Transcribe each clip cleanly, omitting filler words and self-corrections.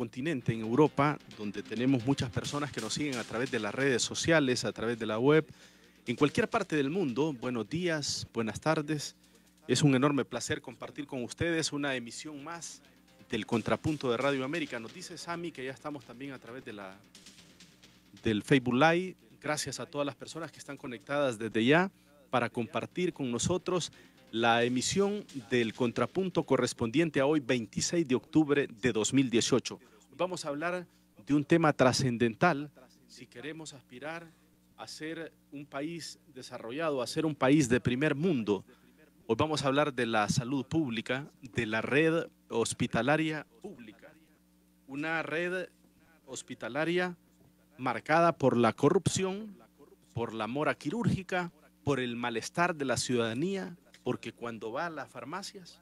continente, en Europa, donde tenemos muchas personas que nos siguen a través de las redes sociales, a través de la web, en cualquier parte del mundo. Buenos días, buenas tardes. Es un enorme placer compartir con ustedes una emisión más del Contrapunto de Radio América. Nos dice Sammy que ya estamos también a través de del Facebook Live. Gracias a todas las personas que están conectadas desde ya para compartir con nosotros la emisión del Contrapunto correspondiente a hoy, 26 de octubre de 2018. Vamos a hablar de un tema trascendental si queremos aspirar a ser un país desarrollado, a ser un país de primer mundo. Hoy vamos a hablar de la salud pública, de la red hospitalaria pública. Una red hospitalaria marcada por la corrupción, por la mora quirúrgica, por el malestar de la ciudadanía, porque cuando va a las farmacias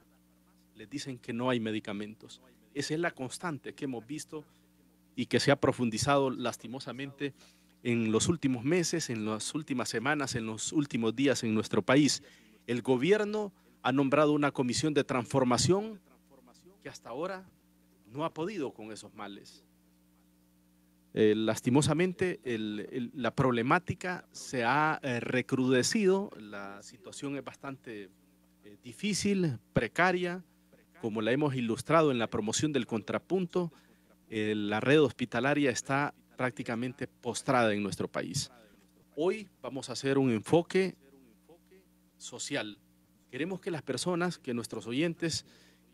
les dicen que no hay medicamentos. Esa es la constante que hemos visto y que se ha profundizado lastimosamente en los últimos meses, en las últimas semanas, en los últimos días en nuestro país. El gobierno ha nombrado una comisión de transformación que hasta ahora no ha podido con esos males. Lastimosamente, la problemática se ha recrudecido, la situación es bastante difícil, precaria, como la hemos ilustrado en la promoción del Contrapunto. La red hospitalaria está prácticamente postrada en nuestro país. Hoy vamos a hacer un enfoque social. Queremos que las personas, que nuestros oyentes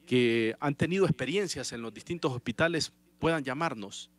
que han tenido experiencias en los distintos hospitales puedan llamarnos,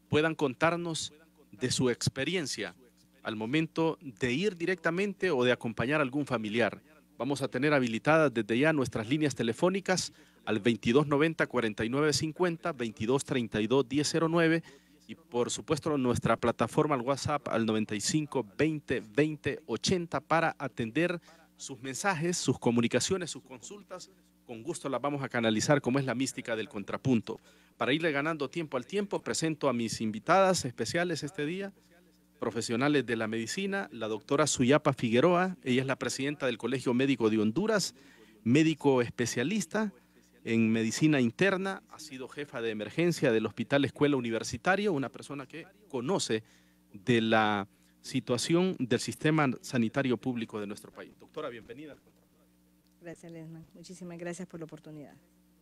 puedan contarnos de su experiencia al momento de ir directamente o de acompañar a algún familiar. Vamos a tener habilitadas desde ya nuestras líneas telefónicas al 2290-4950, 2232-1009 y por supuesto nuestra plataforma al WhatsApp al 95-20-20-80 para atender sus mensajes, sus comunicaciones, sus consultas. Con gusto las vamos a canalizar como es la mística del Contrapunto. Para irle ganando tiempo al tiempo, presento a mis invitadas especiales este día, profesionales de la medicina, la doctora Suyapa Figueroa. Ella es la presidenta del Colegio Médico de Honduras, médico especialista en medicina interna, ha sido jefa de emergencia del Hospital Escuela Universitario, una persona que conoce de la situación del sistema sanitario público de nuestro país. Doctora, bienvenida. Gracias, Lesman. Muchísimas gracias por la oportunidad.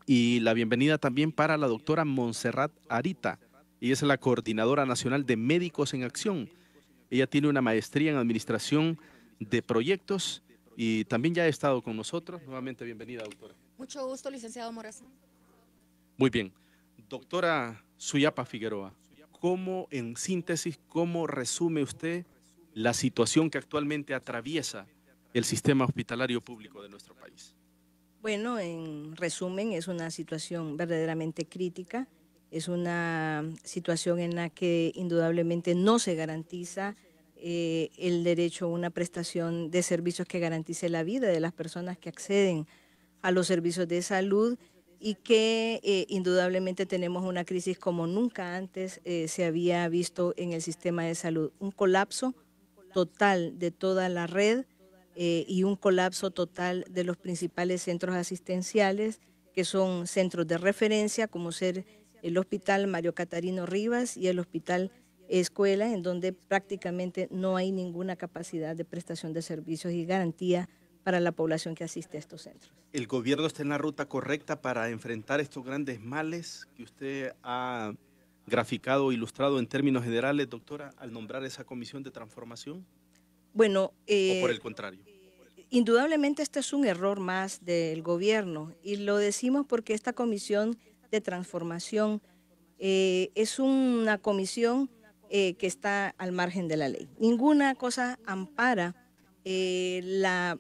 Y la bienvenida también para la doctora Montserrat Arita. Ella es la coordinadora nacional de Médicos en Acción. Ella tiene una maestría en administración de proyectos y también ya ha estado con nosotros. Nuevamente, bienvenida, doctora. Mucho gusto, licenciado Morazán. Muy bien. Doctora Suyapa Figueroa, ¿cómo, en síntesis, cómo resume usted la situación que actualmente atraviesa el sistema hospitalario público de nuestro país? Bueno, en resumen, es una situación verdaderamente crítica, es una situación en la que indudablemente no se garantiza el derecho a una prestación de servicios que garantice la vida de las personas que acceden a los servicios de salud y que indudablemente tenemos una crisis como nunca antes se había visto en el sistema de salud, un colapso total de toda la red, y un colapso total de los principales centros asistenciales, que son centros de referencia, como ser el Hospital Mario Catarino Rivas y el Hospital Escuela, en donde prácticamente no hay ninguna capacidad de prestación de servicios y garantía para la población que asiste a estos centros. ¿El gobierno está en la ruta correcta para enfrentar estos grandes males que usted ha graficado o ilustrado en términos generales, doctora, al nombrar esa comisión de transformación? Bueno, ¿O por el contrario? Indudablemente este es un error más del gobierno y lo decimos porque esta comisión de transformación es una comisión que está al margen de la ley. Ninguna cosa ampara la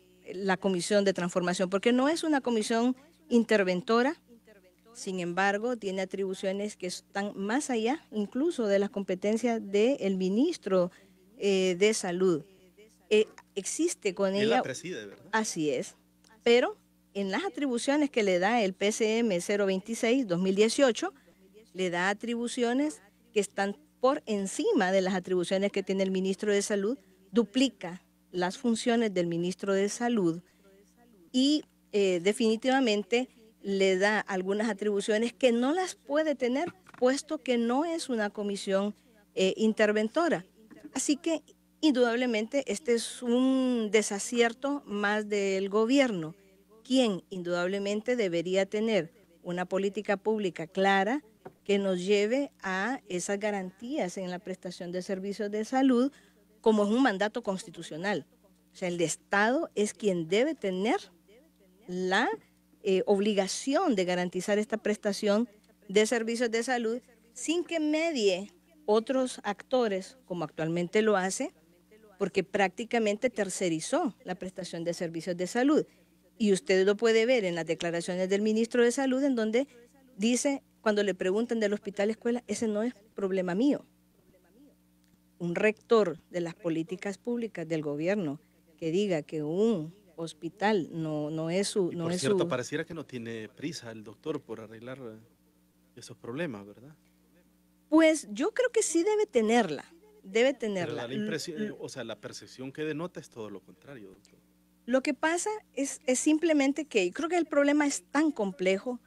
comisión de transformación porque no es una comisión interventora. Sin embargo, tiene atribuciones que están más allá incluso de las competencias del ministro de Salud. Existe con ella. Él la preside, ¿verdad? Así es, pero en las atribuciones que le da el PCM 026-2018, le da atribuciones que están por encima de las atribuciones que tiene el ministro de Salud, duplica las funciones del ministro de Salud y definitivamente le da algunas atribuciones que no las puede tener supuesto que no es una comisión interventora. Así que indudablemente este es un desacierto más del gobierno, quien indudablemente debería tener una política pública clara que nos lleve a esas garantías en la prestación de servicios de salud, como es un mandato constitucional. O sea, el Estado es quien debe tener la obligación de garantizar esta prestación de servicios de salud sin que medie otros actores, como actualmente lo hace, porque prácticamente tercerizó la prestación de servicios de salud. Y usted lo puede ver en las declaraciones del ministro de Salud, en donde dice, cuando le preguntan del hospital escuela, ese no es problema mío. Un rector de las políticas públicas del gobierno que diga que un hospital no es su... Por cierto, pareciera que no tiene prisa el doctor por arreglar esos problemas, ¿verdad? Pues yo creo que sí debe tenerla. Debe tenerla. Pero da la impresión, o sea, la percepción que denota es todo lo contrario, doctor. Lo que pasa es simplemente que yo creo que el problema es tan complejo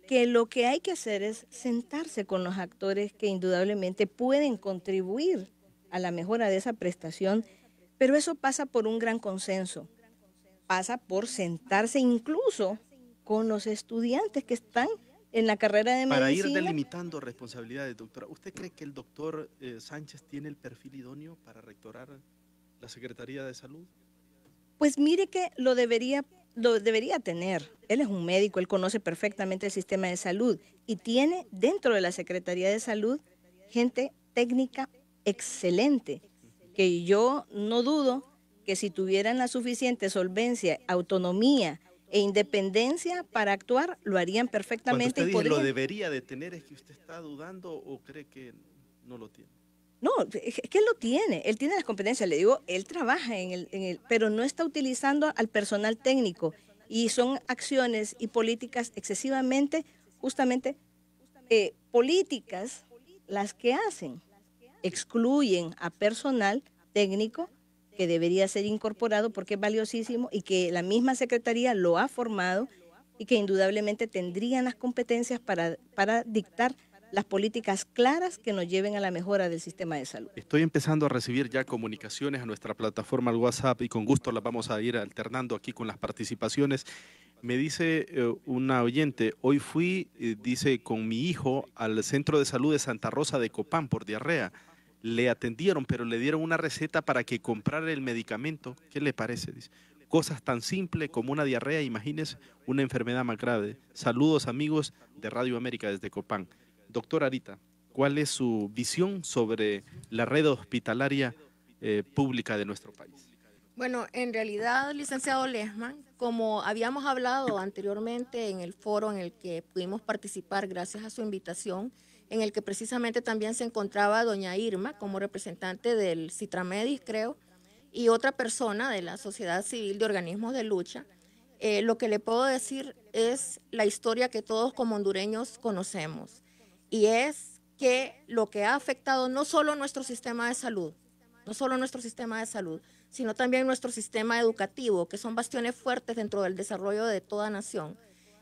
que lo que hay que hacer es sentarse con los actores que indudablemente pueden contribuir a la mejora de esa prestación, pero eso pasa por un gran consenso, pasa por sentarse incluso con los estudiantes que están en la carrera de medicina. Para ir delimitando responsabilidades, doctora, ¿usted cree que el doctor Sánchez tiene el perfil idóneo para rectorar la Secretaría de Salud? Pues mire que lo debería tener. Él es un médico, él conoce perfectamente el sistema de salud y tiene dentro de la Secretaría de Salud gente técnica excelente, que yo no dudo que si tuvieran la suficiente solvencia, autonomía e independencia para actuar, lo harían perfectamente. Cuando usted dice lo debería de tener, ¿es que usted está dudando o cree que no lo tiene? No, es que él lo tiene, él tiene las competencias, le digo, él trabaja pero no está utilizando al personal técnico y son acciones y políticas excesivamente, justamente, políticas las que hacen, excluyen a personal técnico que debería ser incorporado porque es valiosísimo y que la misma Secretaría lo ha formado y que indudablemente tendrían las competencias para dictar las políticas claras que nos lleven a la mejora del sistema de salud. Estoy empezando a recibir ya comunicaciones a nuestra plataforma al WhatsApp y con gusto las vamos a ir alternando aquí con las participaciones. Me dice una oyente, hoy fui, dice, con mi hijo al centro de salud de Santa Rosa de Copán por diarrea. Le atendieron, pero le dieron una receta para que comprara el medicamento. ¿Qué le parece? Dice, cosas tan simples como una diarrea, imagínese una enfermedad más grave. Saludos amigos de Radio América desde Copán. Doctora Arita, ¿cuál es su visión sobre la red hospitalaria pública de nuestro país? Bueno, en realidad, licenciado Lehmann, como habíamos hablado anteriormente en el foro en el que pudimos participar gracias a su invitación, en el que precisamente también se encontraba doña Irma como representante del Citramedis, creo, y otra persona de la sociedad civil de organismos de lucha, lo que le puedo decir es la historia que todos como hondureños conocemos. Y es que lo que ha afectado no solo nuestro sistema de salud, sino también nuestro sistema educativo, que son bastiones fuertes dentro del desarrollo de toda nación.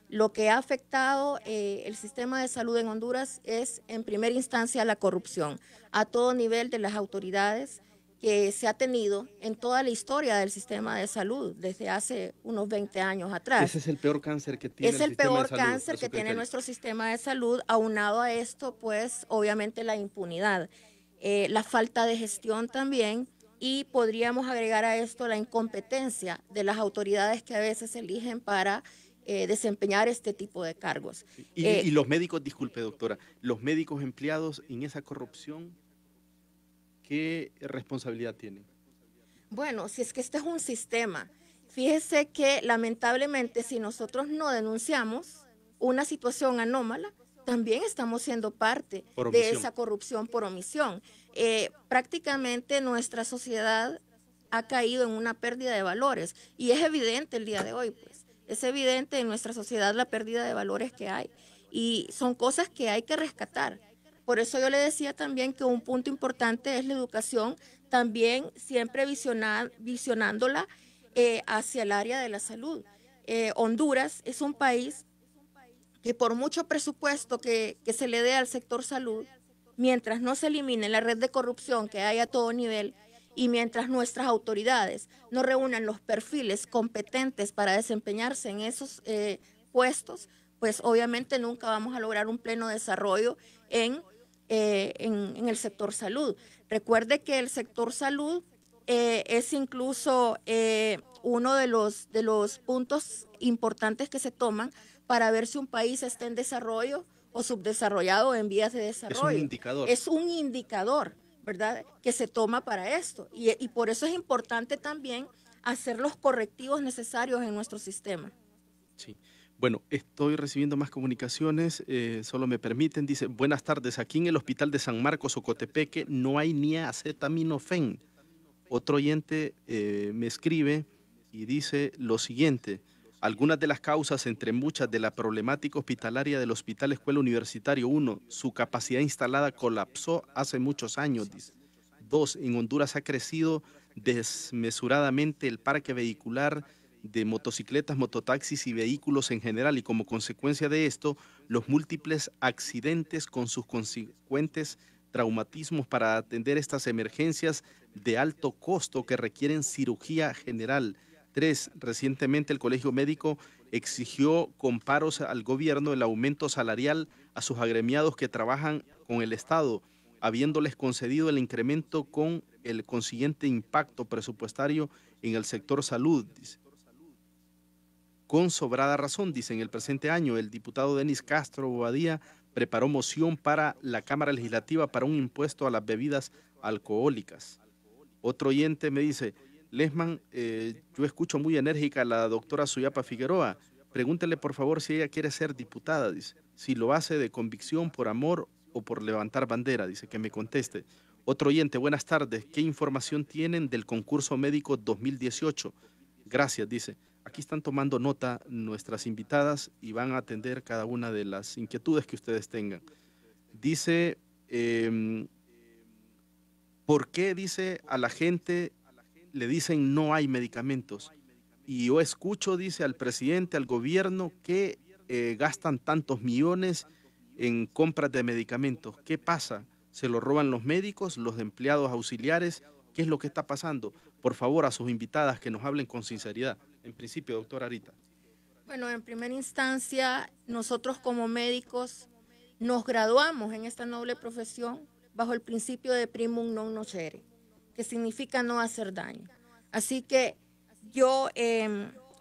Lo que ha afectado el sistema de salud en Honduras es, en primera instancia, la corrupción a todo nivel de las autoridades que se ha tenido en toda la historia del sistema de salud desde hace unos 20 años atrás. Ese es el peor cáncer que tiene Es el peor cáncer que tiene nuestro sistema de salud. Aunado a esto, pues, obviamente la impunidad, la falta de gestión también, y podríamos agregar a esto la incompetencia de las autoridades que a veces eligen para desempeñar este tipo de cargos. Y los médicos, disculpe doctora, los médicos empleados en esa corrupción, ¿qué responsabilidad tienen? Bueno, si es que este es un sistema, fíjese que lamentablemente si nosotros no denunciamos una situación anómala, también estamos siendo parte de esa corrupción por omisión. Prácticamente nuestra sociedad ha caído en una pérdida de valores y es evidente el día de hoy, pues. Es evidente en nuestra sociedad la pérdida de valores que hay y son cosas que hay que rescatar. Por eso yo le decía también que un punto importante es la educación, también siempre visionándola hacia el área de la salud. Honduras es un país que por mucho presupuesto que se le dé al sector salud, mientras no se elimine la red de corrupción que hay a todo nivel y mientras nuestras autoridades no reúnan los perfiles competentes para desempeñarse en esos puestos, pues obviamente nunca vamos a lograr un pleno desarrollo en el sector salud. Recuerde que el sector salud es incluso uno de los puntos importantes que se toman para ver si un país está en desarrollo o subdesarrollado o en vías de desarrollo. Es un indicador. Es un indicador, ¿verdad?, que se toma para esto. Y por eso es importante también hacer los correctivos necesarios en nuestro sistema. Sí. Bueno, estoy recibiendo más comunicaciones, solo me permiten, dice, buenas tardes, aquí en el hospital de San Marcos, Ocotepeque, no hay ni acetaminofén. Otro oyente me escribe y dice lo siguiente, algunas de las causas, entre muchas, de la problemática hospitalaria del Hospital Escuela Universitario 1, su capacidad instalada colapsó hace muchos años, dice. 2, en Honduras ha crecido desmesuradamente el parque vehicular de motocicletas, mototaxis y vehículos en general y como consecuencia de esto, los múltiples accidentes con sus consecuentes traumatismos para atender estas emergencias de alto costo que requieren cirugía general. 3, recientemente el Colegio Médico exigió con paros al gobierno el aumento salarial a sus agremiados que trabajan con el Estado, habiéndoles concedido el incremento con el consiguiente impacto presupuestario en el sector salud, dice. Con sobrada razón, dice, en el presente año, el diputado Denis Castro Bobadilla preparó moción para la Cámara Legislativa para un impuesto a las bebidas alcohólicas. Otro oyente me dice, Lesman, yo escucho muy enérgica a la doctora Suyapa Figueroa. Pregúntele, por favor, si ella quiere ser diputada, dice. Si lo hace de convicción, por amor o por levantar bandera, dice, que me conteste. Otro oyente, buenas tardes. ¿Qué información tienen del concurso médico 2018? Gracias, dice. Aquí están tomando nota nuestras invitadas y van a atender cada una de las inquietudes que ustedes tengan. Dice, ¿por qué, dice, a la gente le dicen no hay medicamentos? Y yo escucho, dice, al presidente, al gobierno, que gastan tantos millones en compras de medicamentos. ¿Qué pasa? ¿Se lo roban los médicos, los empleados auxiliares? ¿Qué es lo que está pasando? Por favor, a sus invitadas que nos hablen con sinceridad. En principio, doctora Arita. Bueno, en primera instancia, nosotros como médicos nos graduamos en esta noble profesión bajo el principio de primum non nocere, que significa no hacer daño. Así que yo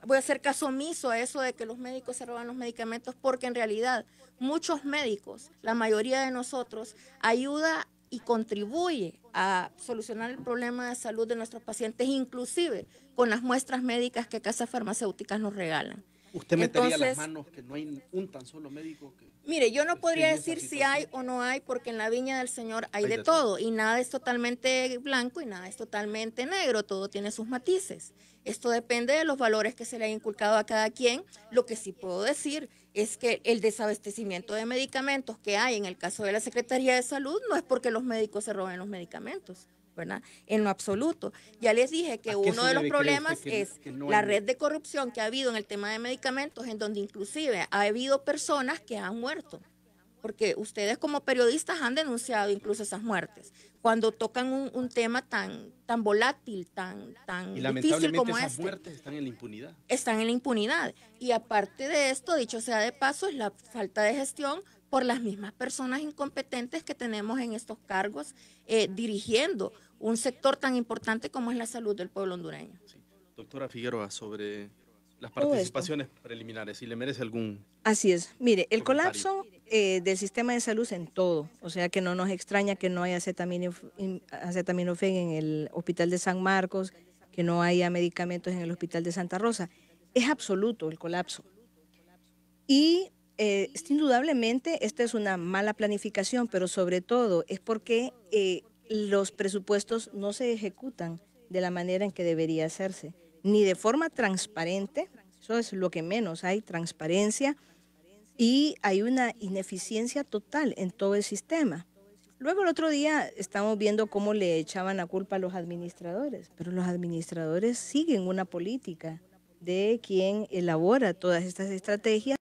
voy a hacer caso omiso a eso de que los médicos se roban los medicamentos, porque en realidad muchos médicos, la mayoría de nosotros, ayuda y contribuye a solucionar el problema de salud de nuestros pacientes, inclusive con las muestras médicas que casas farmacéuticas nos regalan. ¿Usted metería las manos que no hay un tan solo médico que... Mire, yo no podría decir si hay o no hay, porque en la viña del Señor hay de todo, y nada es totalmente blanco y nada es totalmente negro, todo tiene sus matices. Esto depende de los valores que se le ha inculcado a cada quien. Lo que sí puedo decir es que el desabastecimiento de medicamentos que hay en el caso de la Secretaría de Salud no es porque los médicos se roben los medicamentos, ¿verdad? En lo absoluto. Ya les dije que uno de los problemas es la red de corrupción que ha habido en el tema de medicamentos, en donde inclusive ha habido personas que han muerto, porque ustedes como periodistas han denunciado incluso esas muertes, cuando tocan un tema tan volátil, tan difícil como esas muertes están en la impunidad. Están en la impunidad. Y aparte de esto, dicho sea de paso, es la falta de gestión por las mismas personas incompetentes que tenemos en estos cargos dirigiendo un sector tan importante como es la salud del pueblo hondureño. Sí. Doctora Figueroa, sobre las participaciones preliminares, si le merece algún... Así es. Mire, el colapso del sistema de salud en todo, o sea que no nos extraña que no haya acetaminofén en el Hospital de San Marcos, que no haya medicamentos en el Hospital de Santa Rosa. Es absoluto el colapso. Y indudablemente esta es una mala planificación, pero sobre todo es porque los presupuestos no se ejecutan de la manera en que debería hacerse, ni de forma transparente. Eso es lo que menos hay, transparencia, y hay una ineficiencia total en todo el sistema. Luego el otro día estamos viendo cómo le echaban la culpa a los administradores, pero los administradores siguen una política de quien elabora todas estas estrategias.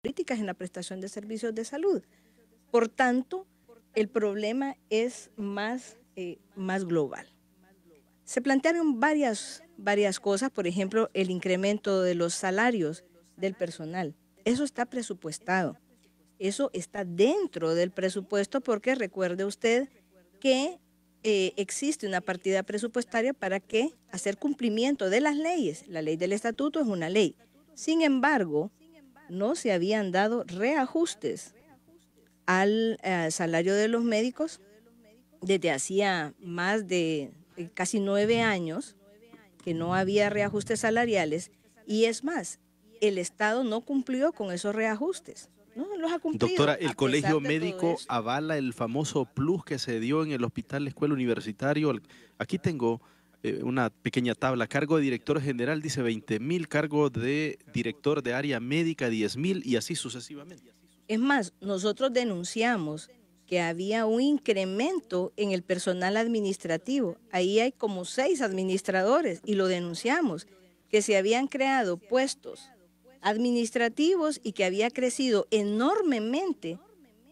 políticas en la prestación de servicios de salud. Por tanto, el problema es más global. Se plantearon varias cosas, por ejemplo, el incremento de los salarios del personal. Eso está presupuestado. Eso está dentro del presupuesto porque recuerde usted que existe una partida presupuestaria para que hacer cumplimiento de las leyes. La ley del estatuto es una ley. Sin embargo, no se habían dado reajustes al salario de los médicos desde hacía más de casi 9 años que no había reajustes salariales, y es más, el Estado no cumplió con esos reajustes. No los ha cumplido. Doctora, ¿el colegio médico avala el famoso plus que se dio en el hospital escuela universitario? Aquí tengo una pequeña tabla. Cargo de director general dice 20.000, cargo de director de área médica 10.000 y así sucesivamente. Es más, nosotros denunciamos que había un incremento en el personal administrativo. Ahí hay como 6 administradores y lo denunciamos, que se habían creado puestos administrativos y que había crecido enormemente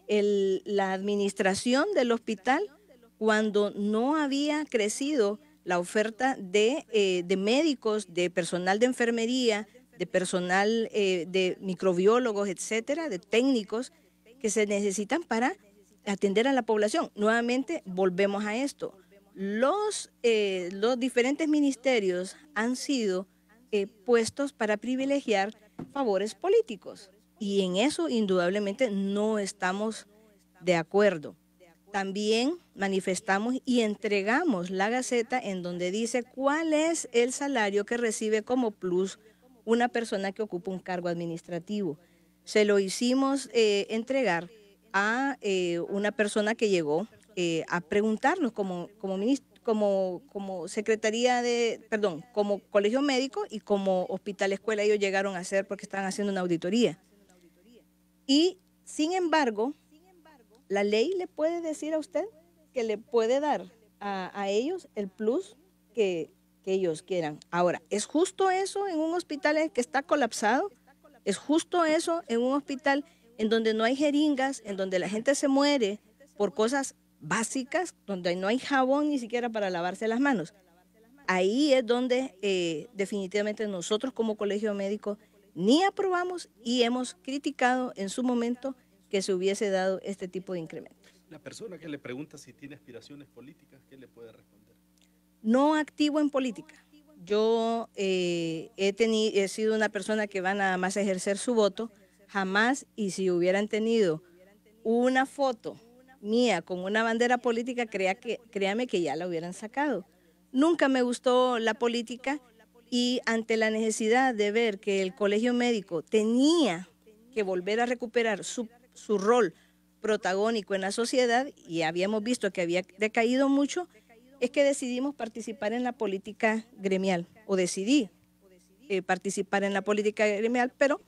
la administración del hospital cuando no había crecido la oferta de médicos, de personal de enfermería, de personal de microbiólogos, etcétera, de técnicos que se necesitan para atender a la población. Nuevamente volvemos a esto. Los diferentes ministerios han sido puestos para privilegiar favores políticos y en eso indudablemente no estamos de acuerdo. También manifestamos y entregamos la Gaceta en donde dice cuál es el salario que recibe como plus una persona que ocupa un cargo administrativo. Se lo hicimos entregar a una persona que llegó a preguntarnos como secretaría como colegio médico y como hospital escuela. Ellos llegaron a hacer porque estaban haciendo una auditoría. Y sin embargo, la ley le puede decir a usted que le puede dar a ellos el plus que ellos quieran. Ahora, ¿es justo eso en un hospital que está colapsado? ¿Es justo eso en un hospital en donde no hay jeringas, en donde la gente se muere por cosas básicas, donde no hay jabón ni siquiera para lavarse las manos? Ahí es donde definitivamente nosotros como colegio médico ni aprobamos y hemos criticado en su momento que se hubiese dado este tipo de incrementos. La persona que le pregunta si tiene aspiraciones políticas, ¿qué le puede responder? No activo en política. Yo he sido una persona que va nada más a ejercer su voto. Jamás, y si hubieran tenido una foto mía con una bandera política, créame que ya la hubieran sacado. Nunca me gustó la política y ante la necesidad de ver que el colegio médico tenía que volver a recuperar su rol protagónico en la sociedad y habíamos visto que había decaído mucho, es que decidimos participar en la política gremial, o decidí participar en la política gremial, pero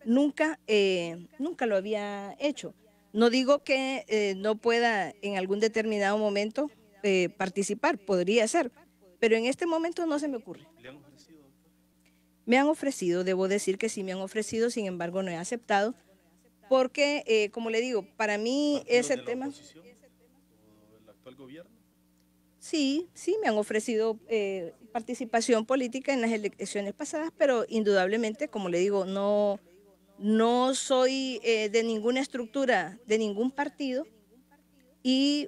nunca lo había hecho. No digo que no pueda en algún determinado momento participar, podría ser, pero en este momento no se me ocurre. ¿Le han ofrecido, doctor? Me han ofrecido, debo decir que sí me han ofrecido, sin embargo no he aceptado, porque, como le digo, para mí ese tema... ¿O el actual gobierno? Sí, me han ofrecido participación política en las elecciones pasadas, pero indudablemente, como le digo, no soy de ninguna estructura, de ningún partido, y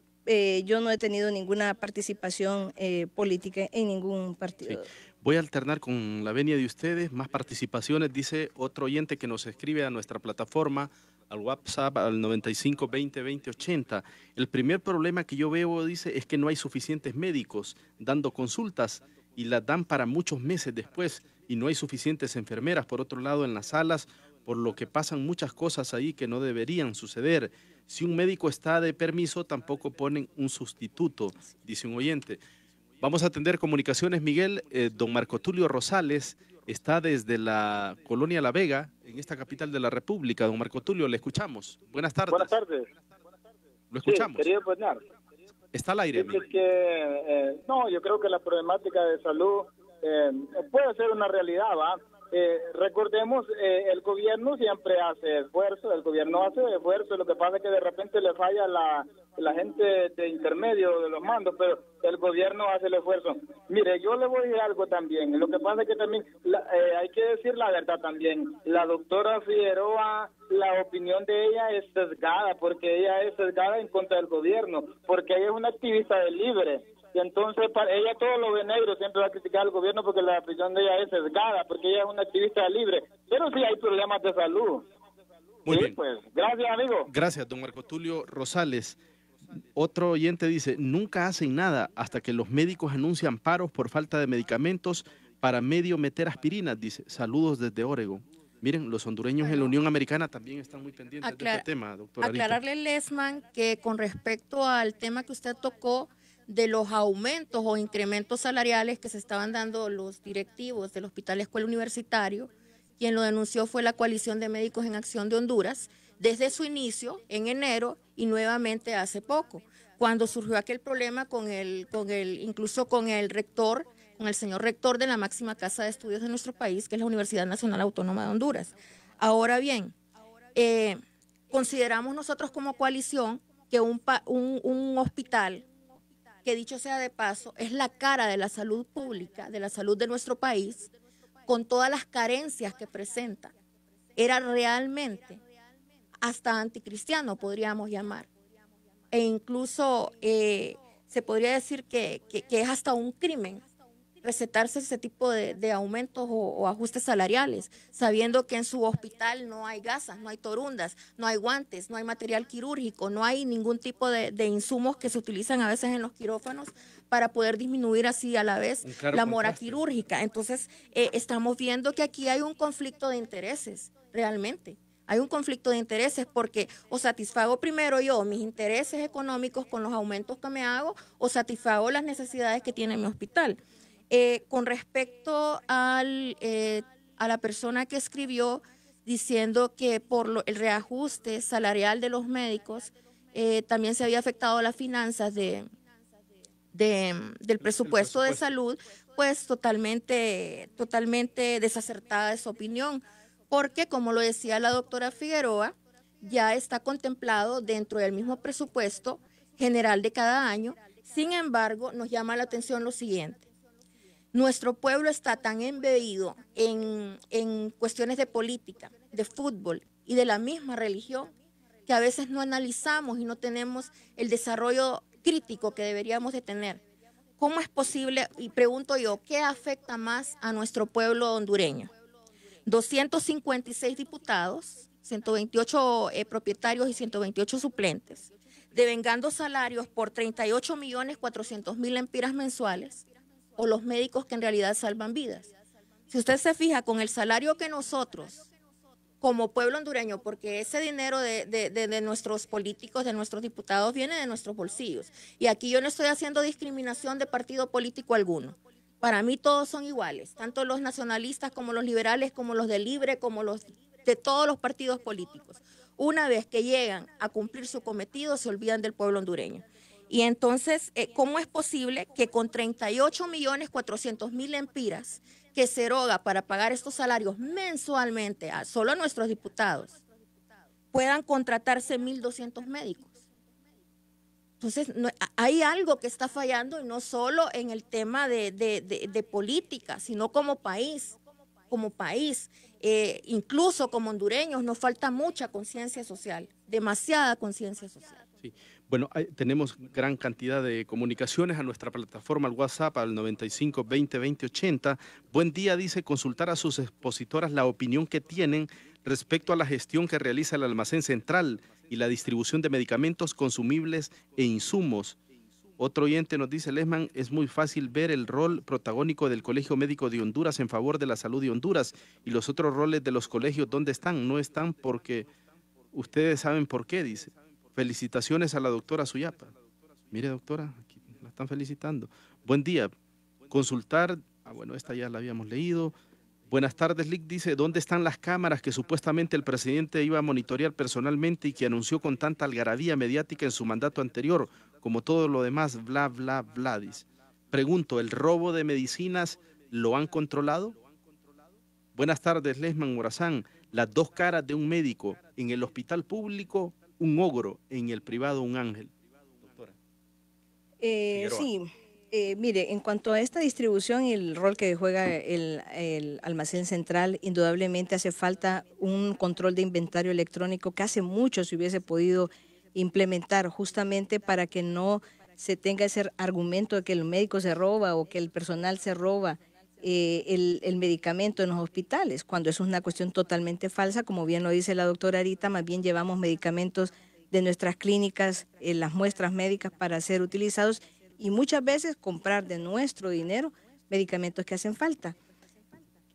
yo no he tenido ninguna participación política en ningún partido. Sí. Voy a alternar con la venia de ustedes, más participaciones, dice otro oyente que nos escribe a nuestra plataforma, al WhatsApp, al 95 20 20 80. El primer problema que yo veo, dice, es que no hay suficientes médicos dando consultas y las dan para muchos meses después y no hay suficientes enfermeras, por otro lado, en las salas, por lo que pasan muchas cosas ahí que no deberían suceder. Si un médico está de permiso, tampoco ponen un sustituto, dice un oyente. Vamos a atender comunicaciones, Miguel. Don Marco Tulio Rosales está desde la colonia La Vega, en esta capital de la República. Don Marco Tulio, le escuchamos. Buenas tardes. Buenas tardes. Lo escuchamos. Sí, quería opinar. Está al aire, Miguel. No, yo creo que la problemática de salud puede ser una realidad, ¿va? recordemos, el gobierno siempre hace esfuerzo, lo que pasa es que de repente le falla la gente de intermedio de los mandos, pero el gobierno hace el esfuerzo. Mire, yo le voy a decir algo también, lo que pasa es que también hay que decir la verdad también, la doctora Figueroa, la opinión de ella es sesgada, porque ella es sesgada en contra del gobierno, porque ella es una activista del libre. Y entonces ella todo lo ve negro, siempre va a criticar al gobierno porque la opinión de ella es sesgada, porque ella es una activista libre, pero sí hay problemas de salud. Muy sí, bien. Pues, gracias, amigo. Gracias, don Marco Tulio Rosales. Otro oyente dice, nunca hacen nada hasta que los médicos anuncian paros por falta de medicamentos para medio meter aspirinas, dice. Saludos desde Oregon. Miren, los hondureños en la Unión Americana también están muy pendientes de este tema, doctora Arita. Aclararle, Lesman, que con respecto al tema que usted tocó, de los aumentos o incrementos salariales que se estaban dando los directivos del Hospital Escuela Universitario, quien lo denunció fue la Coalición de Médicos en Acción de Honduras, desde su inicio en enero y nuevamente hace poco, cuando surgió aquel problema incluso con el rector, con el señor rector de la máxima casa de estudios de nuestro país, que es la Universidad Nacional Autónoma de Honduras. Ahora bien, consideramos nosotros como coalición que un hospital, que dicho sea de paso, es la cara de la salud pública, de la salud de nuestro país, con todas las carencias que presenta, era realmente hasta anticristiano, podríamos llamar. E incluso se podría decir que es hasta un crimen recetarse ese tipo de aumentos o ajustes salariales, sabiendo que en su hospital no hay gasas, no hay torundas, no hay guantes, no hay material quirúrgico, no hay ningún tipo de insumos que se utilizan a veces en los quirófanos para poder disminuir así a la vez la mora quirúrgica. Entonces, estamos viendo que aquí hay un conflicto de intereses, realmente. Hay un conflicto de intereses porque o satisfago primero yo mis intereses económicos con los aumentos que me hago o satisfago las necesidades que tiene mi hospital. Con respecto a la persona que escribió diciendo que por el reajuste salarial de los médicos también se había afectado las finanzas del presupuesto de salud, pues totalmente desacertada esa opinión, porque como lo decía la doctora Figueroa, ya está contemplado dentro del mismo presupuesto general de cada año. Sin embargo, nos llama la atención lo siguiente. Nuestro pueblo está tan embebido en cuestiones de política, de fútbol y de la misma religión que a veces no analizamos y no tenemos el desarrollo crítico que deberíamos de tener. ¿Cómo es posible? Y pregunto yo, ¿qué afecta más a nuestro pueblo hondureño? 256 diputados, 128 propietarios y 128 suplentes, devengando salarios por 38.400.000 lempiras mensuales, o los médicos que en realidad salvan vidas. Si usted se fija con el salario que nosotros, como pueblo hondureño, porque ese dinero de nuestros políticos, de nuestros diputados, viene de nuestros bolsillos. Y aquí yo no estoy haciendo discriminación de partido político alguno. Para mí todos son iguales, tanto los nacionalistas como los liberales, como los de Libre, como los de todos los partidos políticos. Una vez que llegan a cumplir su cometido, se olvidan del pueblo hondureño. Y entonces, ¿cómo es posible que con 38.400.000 lempiras que se eroga para pagar estos salarios mensualmente solo a nuestros diputados, puedan contratarse 1.200 médicos? Entonces, hay algo que está fallando, y no solo en el tema de política, sino como país. Incluso como hondureños nos falta mucha conciencia social, demasiada conciencia social. Sí. Bueno, tenemos gran cantidad de comunicaciones a nuestra plataforma, al WhatsApp, al 95 20 20 80. Buen día, dice, consultar a sus expositoras la opinión que tienen respecto a la gestión que realiza el almacén central y la distribución de medicamentos, consumibles e insumos. Otro oyente nos dice, Lesman, es muy fácil ver el rol protagónico del Colegio Médico de Honduras en favor de la salud de Honduras, y los otros roles de los colegios, ¿dónde están? No están porque ustedes saben por qué, dice. Felicitaciones a la doctora Suyapa. Mire, doctora, aquí la están felicitando. Buen día. Consultar, bueno, esta ya la habíamos leído. Buenas tardes, Lick, dice, ¿dónde están las cámaras que supuestamente el presidente iba a monitorear personalmente y que anunció con tanta algarabía mediática en su mandato anterior, como todo lo demás, bla, bla, bla, dice? Pregunto, ¿el robo de medicinas lo han controlado? Buenas tardes, Lesman Morazán. Las dos caras de un médico. En el hospital público, un ogro. En el privado, un ángel. Doctora. Sí. Mire, en cuanto a esta distribución y el rol que juega el almacén central, indudablemente hace falta un control de inventario electrónico que hace mucho se hubiese podido implementar, justamente para que no se tenga ese argumento de que el médico se roba o que el personal se roba el medicamento en los hospitales, cuando eso es una cuestión totalmente falsa. Como bien lo dice la doctora Arita, más bien llevamos medicamentos de nuestras clínicas, las muestras médicas para ser utilizados, y muchas veces comprar de nuestro dinero medicamentos que hacen falta.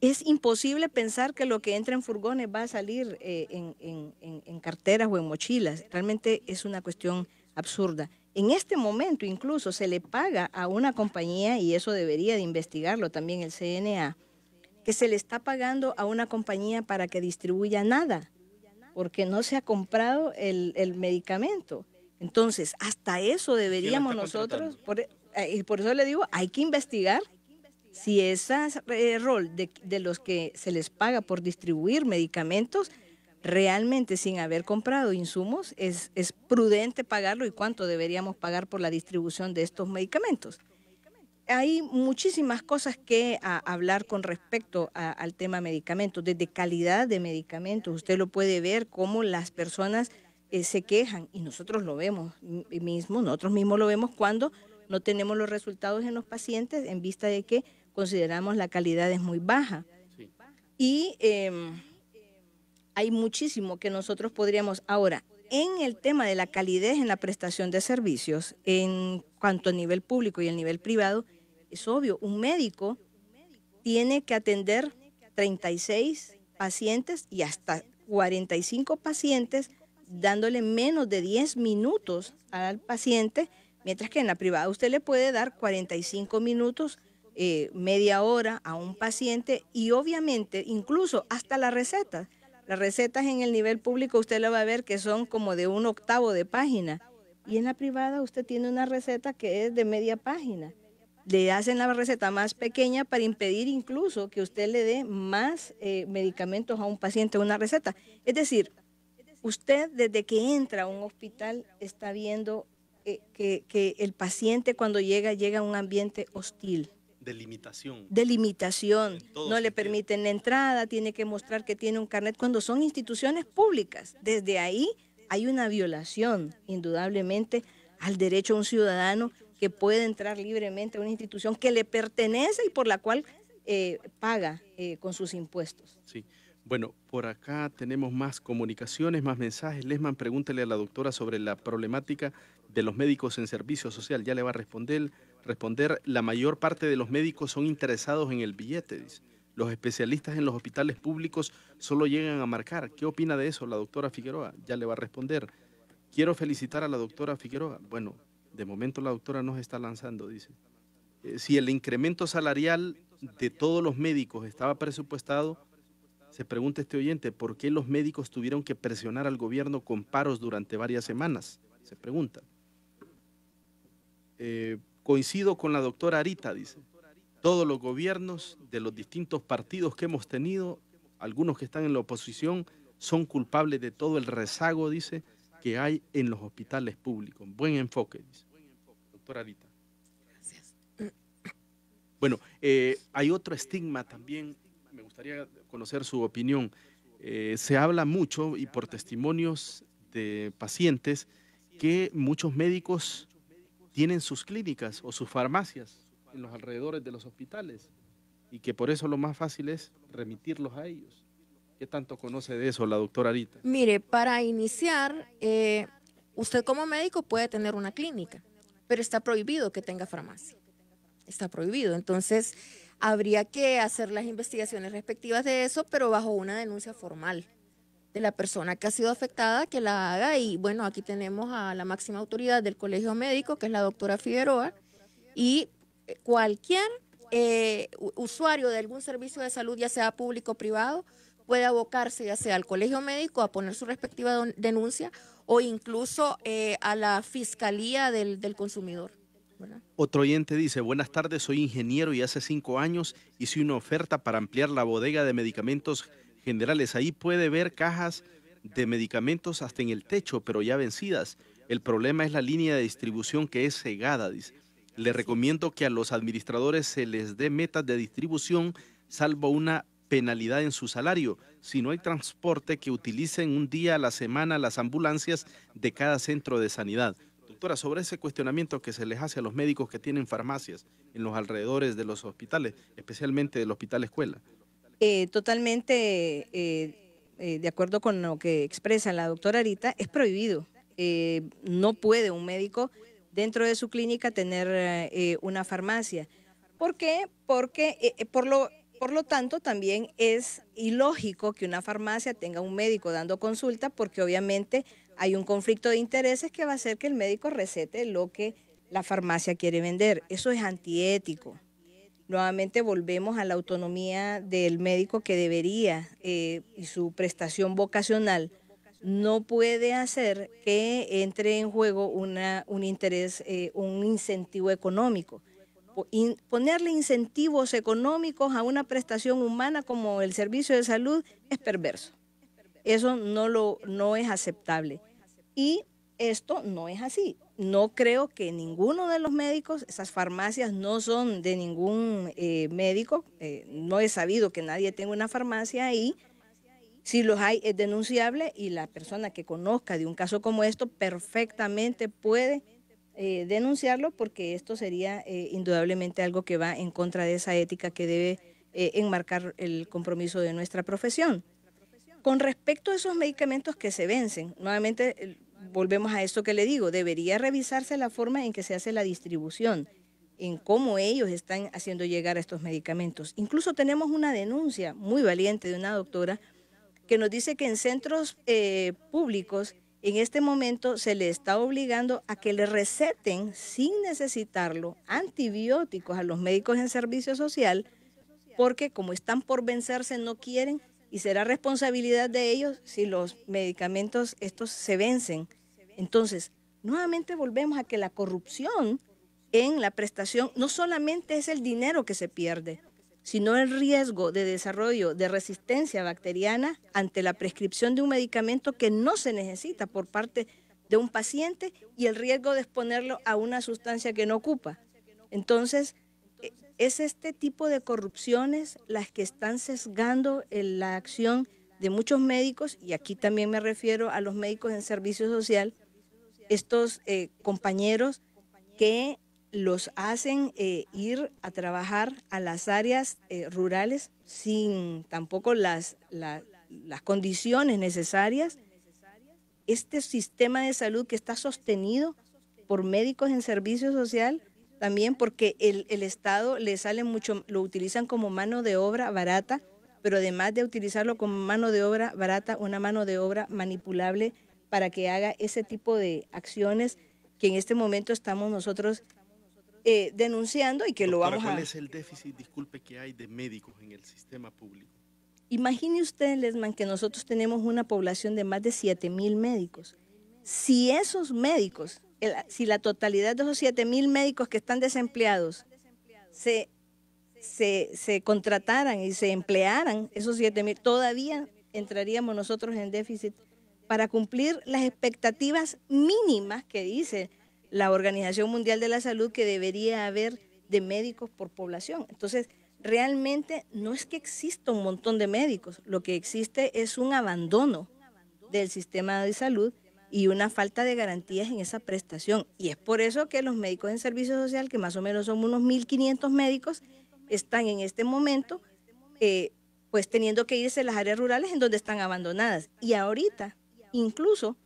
Es imposible pensar que lo que entra en furgones va a salir en carteras o en mochilas. Realmente es una cuestión absurda. En este momento incluso se le paga a una compañía, y eso debería de investigarlo también el CNA, que se le está pagando a una compañía para que distribuya nada, porque no se ha comprado el medicamento. Entonces, hasta eso deberíamos nosotros, por eso le digo, hay que investigar si ese rol de los que se les paga por distribuir medicamentos, realmente sin haber comprado insumos, es prudente pagarlo, y cuánto deberíamos pagar por la distribución de estos medicamentos. Hay muchísimas cosas que hablar con respecto al tema medicamentos, desde calidad de medicamentos. Usted lo puede ver cómo las personas se quejan, y nosotros lo vemos nosotros mismos lo vemos cuando no tenemos los resultados en los pacientes en vista de que consideramos la calidad es muy baja. Sí. Y hay muchísimo que nosotros podríamos. Ahora, en el tema de la calidez en la prestación de servicios, en cuanto a nivel público y el nivel privado, es obvio, un médico tiene que atender 36 pacientes y hasta 45 pacientes, dándole menos de 10 minutos al paciente, mientras que en la privada usted le puede dar 45 minutos, media hora a un paciente, y obviamente incluso hasta las recetas. Las recetas en el nivel público usted lo va a ver que son como de 1/8 de página, y en la privada usted tiene una receta que es de media página. Le hacen la receta más pequeña para impedir incluso que usted le dé más medicamentos a un paciente, una receta. Es decir, usted desde que entra a un hospital está viendo que el paciente cuando llega a un ambiente hostil. De limitación. De limitación. No le permiten la entrada, tiene que mostrar que tiene un carnet cuando son instituciones públicas. Desde ahí hay una violación, indudablemente, al derecho a un ciudadano que puede entrar libremente a una institución que le pertenece y por la cual paga con sus impuestos. Sí. Bueno, por acá tenemos más comunicaciones, más mensajes. Lesman, pregúntele a la doctora sobre la problemática de los médicos en servicio social. Ya le va a responder. La mayor parte de los médicos son interesados en el billete, dice. Los especialistas en los hospitales públicos solo llegan a marcar. ¿Qué opina de eso la doctora Figueroa? Ya le va a responder. Quiero felicitar a la doctora Figueroa. Bueno, de momento la doctora nos está lanzando, dice. Si el incremento salarial de todos los médicos estaba presupuestado, se pregunta este oyente, ¿por qué los médicos tuvieron que presionar al gobierno con paros durante varias semanas? Se pregunta. Coincido con la doctora Arita, dice. Todos los gobiernos de los distintos partidos que hemos tenido, algunos que están en la oposición, son culpables de todo el rezago, dice, que hay en los hospitales públicos. Buen enfoque, dice. Doctora Arita. Gracias. Bueno, hay otro estigma también, me gustaría conocer su opinión. Se habla mucho, y por testimonios de pacientes, que muchos médicos tienen sus clínicas o sus farmacias en los alrededores de los hospitales, y que por eso lo más fácil es remitirlos a ellos. ¿Qué tanto conoce de eso la doctora Arita? Mire, para iniciar, usted como médico puede tener una clínica, pero está prohibido que tenga farmacia. Está prohibido. Entonces, habría que hacer las investigaciones respectivas de eso, pero bajo una denuncia formal de la persona que ha sido afectada, que la haga. Y bueno, aquí tenemos a la máxima autoridad del Colegio Médico, que es la doctora Figueroa, y cualquier usuario de algún servicio de salud, ya sea público o privado, puede abocarse ya sea al Colegio Médico a poner su respectiva denuncia, o incluso a la Fiscalía del Consumidor. ¿verdad? Otro oyente dice, buenas tardes, soy ingeniero y hace 5 años hice una oferta para ampliar la bodega de medicamentos generales. Ahí puede ver cajas de medicamentos hasta en el techo, pero ya vencidas. El problema es la línea de distribución que es cegada, dice. Le recomiendo que a los administradores se les dé metas de distribución, salvo una penalidad en su salario. Si no hay transporte, que utilicen un día a la semana las ambulancias de cada centro de sanidad. Doctora, sobre ese cuestionamiento que se les hace a los médicos que tienen farmacias en los alrededores de los hospitales, especialmente del hospital escuela. Totalmente de acuerdo con lo que expresa la doctora Arita, es prohibido. No puede un médico dentro de su clínica tener una farmacia. ¿Por qué? Porque por lo tanto también es ilógico que una farmacia tenga un médico dando consulta, porque obviamente hay un conflicto de intereses que va a hacer que el médico recete lo que la farmacia quiere vender. Eso es antiético. Nuevamente volvemos a la autonomía del médico que debería y su prestación vocacional no puede hacer que entre en juego un interés, un incentivo económico. Ponerle incentivos económicos a una prestación humana como el servicio de salud es perverso. Eso no es aceptable. Y esto no es así. No creo que ninguno de los médicos, esas farmacias no son de ningún médico, no he sabido que nadie tenga una farmacia ahí. Si los hay, es denunciable y la persona que conozca de un caso como esto perfectamente puede denunciarlo, porque esto sería indudablemente algo que va en contra de esa ética que debe enmarcar el compromiso de nuestra profesión. Con respecto a esos medicamentos que se vencen, nuevamente volvemos a esto que le digo, debería revisarse la forma en que se hace la distribución, en cómo ellos están haciendo llegar a estos medicamentos. Incluso tenemos una denuncia muy valiente de una doctora que nos dice que en centros públicos en este momento se le está obligando a que le receten sin necesitarlo antibióticos a los médicos en servicio social, porque como están por vencerse no quieren, y será responsabilidad de ellos si los medicamentos estos se vencen. Entonces, nuevamente volvemos a que la corrupción en la prestación no solamente es el dinero que se pierde, sino el riesgo de desarrollo de resistencia bacteriana ante la prescripción de un medicamento que no se necesita por parte de un paciente y el riesgo de exponerlo a una sustancia que no ocupa. Entonces, es este tipo de corrupciones las que están sesgando la acción de muchos médicos, y aquí también me refiero a los médicos en servicio social, estos compañeros que los hacen ir a trabajar a las áreas rurales sin tampoco las condiciones necesarias. Este sistema de salud que está sostenido por médicos en servicio social, también porque el Estado le sale mucho, lo utilizan como mano de obra barata, pero además de utilizarlo como mano de obra barata, una mano de obra manipulable para que haga ese tipo de acciones que en este momento estamos nosotros denunciando y que lo vamos a... ¿Cuál es el déficit, disculpe, que hay de médicos en el sistema público? Imagine usted, Lesman, que nosotros tenemos una población de más de 7,000 médicos. Si esos médicos, si la totalidad de esos 7,000 médicos que están desempleados se contrataran y se emplearan, esos 7,000, todavía entraríamos nosotros en déficit para cumplir las expectativas mínimas que dice la Organización Mundial de la Salud que debería haber de médicos por población. Entonces, realmente no es que exista un montón de médicos, lo que existe es un abandono del sistema de salud y una falta de garantías en esa prestación. Y es por eso que los médicos en servicio social, que más o menos son unos 1,500 médicos, están en este momento pues teniendo que irse a las áreas rurales en donde están abandonadas. Y ahorita incluso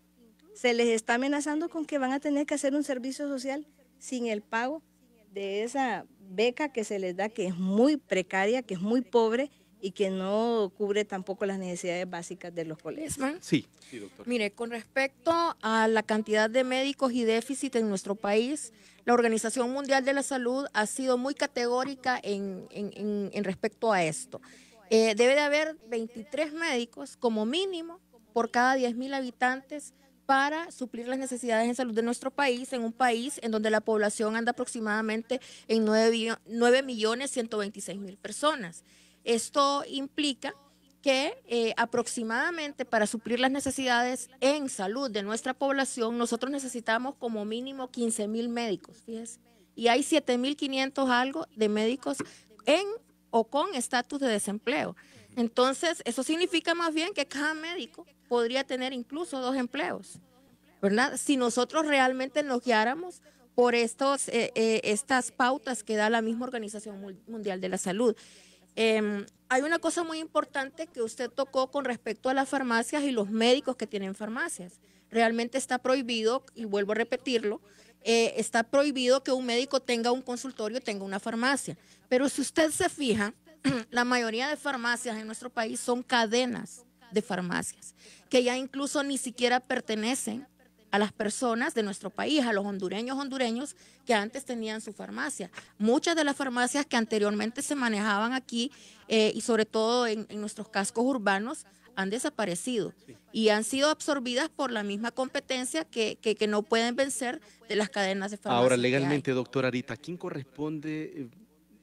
se les está amenazando con que van a tener que hacer un servicio social sin el pago de esa beca que se les da, que es muy precaria, que es muy pobre y que no cubre tampoco las necesidades básicas de los colegios. Sí, doctor. Mire, con respecto a la cantidad de médicos y déficit en nuestro país, la Organización Mundial de la Salud ha sido muy categórica en respecto a esto. Debe de haber 23 médicos como mínimo por cada 10,000 habitantes para suplir las necesidades en salud de nuestro país, en un país en donde la población anda aproximadamente en 9.126.000 personas. Esto implica que aproximadamente para suplir las necesidades en salud de nuestra población, nosotros necesitamos como mínimo 15.000 médicos, fíjense, y hay 7.500 algo de médicos en o con estatus de desempleo. Entonces, eso significa más bien que cada médico podría tener incluso 2 empleos, ¿verdad? Si nosotros realmente nos guiáramos por estas pautas que da la misma Organización Mundial de la Salud. Hay una cosa muy importante que usted tocó con respecto a las farmacias y los médicos que tienen farmacias. Realmente está prohibido, y vuelvo a repetirlo, está prohibido que un médico tenga un consultorio, tenga una farmacia. Pero si usted se fija, la mayoría de farmacias en nuestro país son cadenas de farmacias, que ya incluso ni siquiera pertenecen a las personas de nuestro país, a los hondureños que antes tenían su farmacia. Muchas de las farmacias que anteriormente se manejaban aquí y sobre todo en nuestros cascos urbanos han desaparecido y han sido absorbidas por la misma competencia que no pueden vencer de las cadenas de farmacia. Ahora, legalmente, doctora Arita, ¿a quién corresponde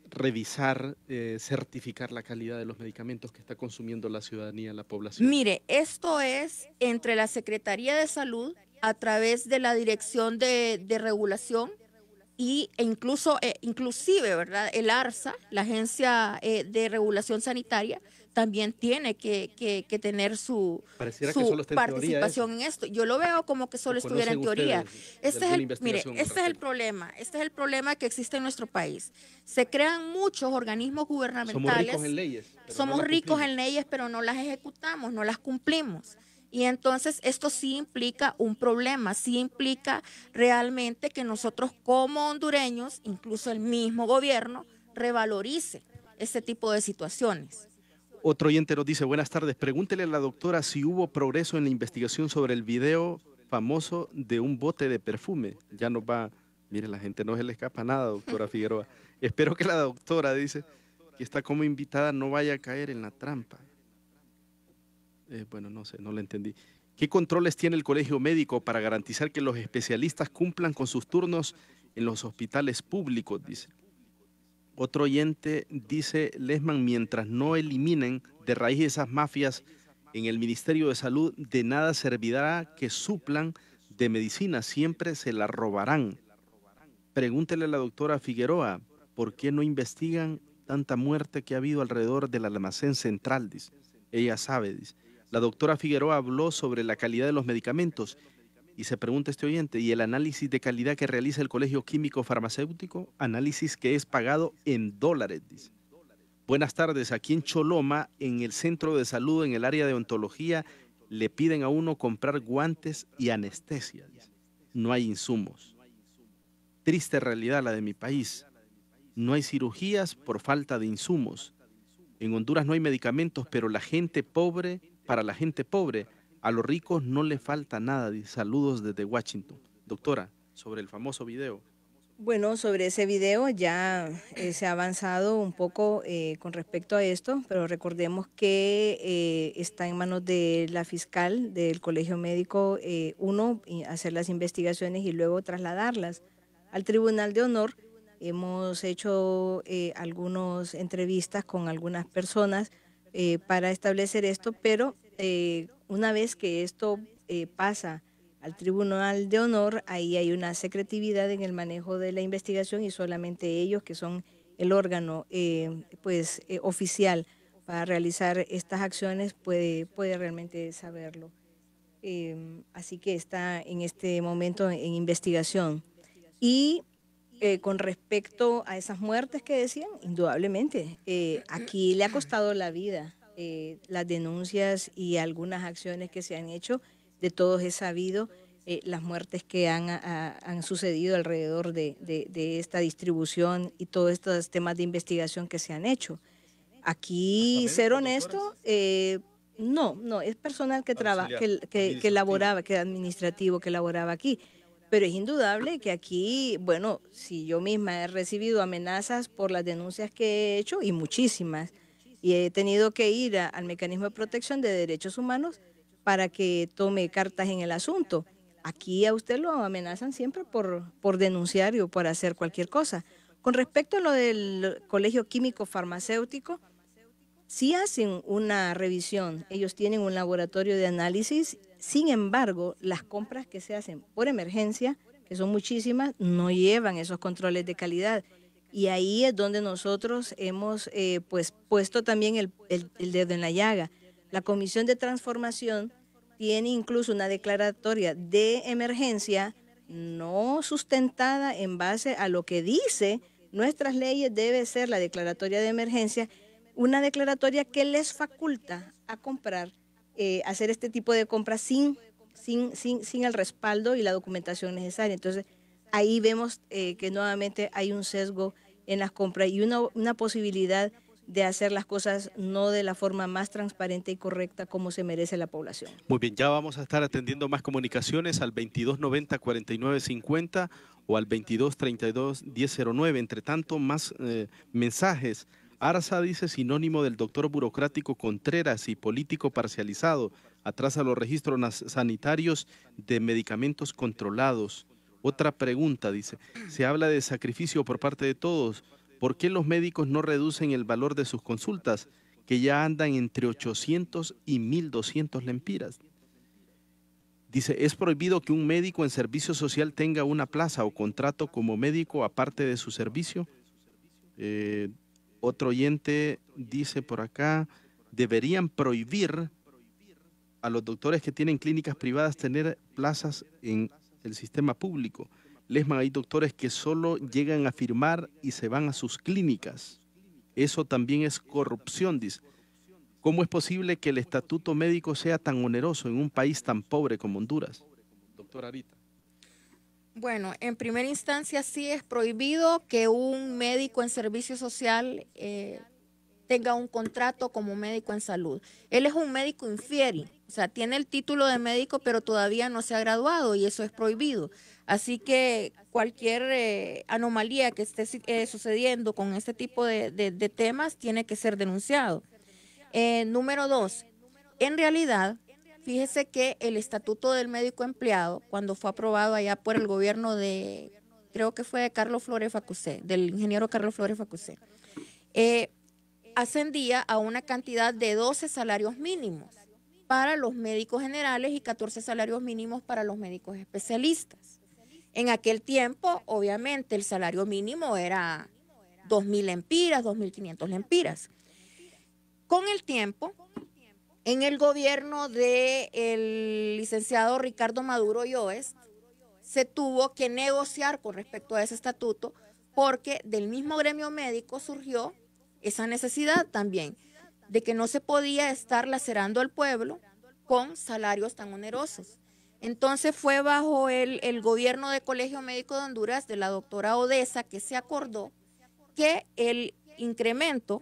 revisar, certificar la calidad de los medicamentos que está consumiendo la ciudadanía, la población? Mire, esto es entre la Secretaría de Salud a través de la Dirección de Regulación inclusive, ¿verdad? El ARSA, la Agencia de Regulación Sanitaria, también tiene que tener su participación en esto. Yo lo veo como que solo estuviera en teoría. Este es el problema que existe en nuestro país. Se crean muchos organismos gubernamentales. Somos ricos en leyes, pero no las ejecutamos, no las cumplimos. Y entonces esto sí implica un problema, sí implica realmente que nosotros como hondureños, incluso el mismo gobierno, revalorice ese tipo de situaciones. Otro oyente nos dice, buenas tardes, pregúntele a la doctora si hubo progreso en la investigación sobre el video famoso de un bote de perfume. Ya nos va, mire, la gente no se le escapa nada, doctora Figueroa. Espero que la doctora, dice, que está como invitada, no vaya a caer en la trampa. Bueno, no sé, no lo entendí. ¿Qué controles tiene el colegio médico para garantizar que los especialistas cumplan con sus turnos en los hospitales públicos? Dice. Otro oyente dice, Lesman, mientras no eliminen de raíz esas mafias en el Ministerio de Salud, de nada servirá que suplan de medicina, siempre se la robarán. Pregúntele a la doctora Figueroa, ¿por qué no investigan tanta muerte que ha habido alrededor del almacén central? Dice. Ella sabe, dice. La doctora Figueroa habló sobre la calidad de los medicamentos y se pregunta este oyente, ¿y el análisis de calidad que realiza el Colegio Químico Farmacéutico? Análisis que es pagado en dólares, dice. Buenas tardes, aquí en Choloma, en el centro de salud, en el área de odontología, le piden a uno comprar guantes y anestesia, dice. No hay insumos. Triste realidad la de mi país. No hay cirugías por falta de insumos. En Honduras no hay medicamentos, pero la gente pobre, para la gente pobre, a los ricos no le falta nada. Saludos desde Washington. Doctora, sobre el famoso video. Bueno, sobre ese video ya se ha avanzado un poco con respecto a esto, pero recordemos que está en manos de la fiscal del Colegio Médico, hacer las investigaciones y luego trasladarlas al Tribunal de Honor. Hemos hecho algunas entrevistas con algunas personas para establecer esto, pero una vez que esto pasa al Tribunal de Honor, ahí hay una secretividad en el manejo de la investigación y solamente ellos, que son el órgano oficial para realizar estas acciones, puede realmente saberlo. Así que está en este momento en investigación. Y con respecto a esas muertes que decían, indudablemente, aquí le ha costado la vida. Las denuncias y algunas acciones que se han hecho, de todos es sabido las muertes que han sucedido alrededor de esta distribución y todos estos temas de investigación que se han hecho. Aquí, ser honesto, no, es personal que trabaja, que laboraba, que administrativo, que laboraba aquí. Pero es indudable que aquí, bueno, si yo misma he recibido amenazas por las denuncias que he hecho, y muchísimas, y he tenido que ir al Mecanismo de Protección de Derechos Humanos para que tome cartas en el asunto. Aquí a usted lo amenazan siempre por denunciar o por hacer cualquier cosa. Con respecto a lo del Colegio Químico Farmacéutico, sí hacen una revisión, ellos tienen un laboratorio de análisis, sin embargo, las compras que se hacen por emergencia, que son muchísimas, no llevan esos controles de calidad. Y ahí es donde nosotros hemos pues puesto también el dedo en la llaga. La Comisión de Transformación tiene incluso una declaratoria de emergencia no sustentada en base a lo que dice nuestras leyes. Debe ser la declaratoria de emergencia, una declaratoria que les faculta a comprar, hacer este tipo de compras sin el respaldo y la documentación necesaria. Entonces, ahí vemos que nuevamente hay un sesgo en las compras y una posibilidad de hacer las cosas no de la forma más transparente y correcta como se merece la población. Muy bien, ya vamos a estar atendiendo más comunicaciones al 2290-4950 o al 2232-1009. Entre tanto, más mensajes. Arsa dice sinónimo del doctor burocrático Contreras y político parcializado. Atrasa los registros sanitarios de medicamentos controlados. Otra pregunta, dice, se habla de sacrificio por parte de todos. ¿Por qué los médicos no reducen el valor de sus consultas, que ya andan entre 800 y 1.200 lempiras? Dice, ¿es prohibido que un médico en servicio social tenga una plaza o contrato como médico aparte de su servicio? Otro oyente dice por acá, ¿deberían prohibir a los doctores que tienen clínicas privadas tener plazas en el sistema público? Lesman, hay doctores que solo llegan a firmar y se van a sus clínicas. Eso también es corrupción, dice. ¿Cómo es posible que el estatuto médico sea tan oneroso en un país tan pobre como Honduras? Doctora Arita. Bueno, en primera instancia sí es prohibido que un médico en servicio social tenga un contrato como médico en salud. Él es un médico infieri, o sea, tiene el título de médico, pero todavía no se ha graduado y eso es prohibido. Así que cualquier anomalía que esté sucediendo con este tipo de temas tiene que ser denunciado. Número 2, en realidad, fíjese que el Estatuto del Médico Empleado, cuando fue aprobado allá por el gobierno de, creo que fue de Carlos Flores Facusé, del ingeniero Carlos Flores Facusé, ascendía a una cantidad de 12 salarios mínimos para los médicos generales y 14 salarios mínimos para los médicos especialistas. En aquel tiempo, obviamente, el salario mínimo era 2.000 lempiras, 2.500 lempiras. Con el tiempo, en el gobierno del licenciado Ricardo Maduro Yoes, se tuvo que negociar con respecto a ese estatuto porque del mismo gremio médico surgió esa necesidad también de que no se podía estar lacerando al pueblo con salarios tan onerosos. Entonces fue bajo el gobierno del Colegio Médico de Honduras, de la doctora Odessa, que se acordó que el incremento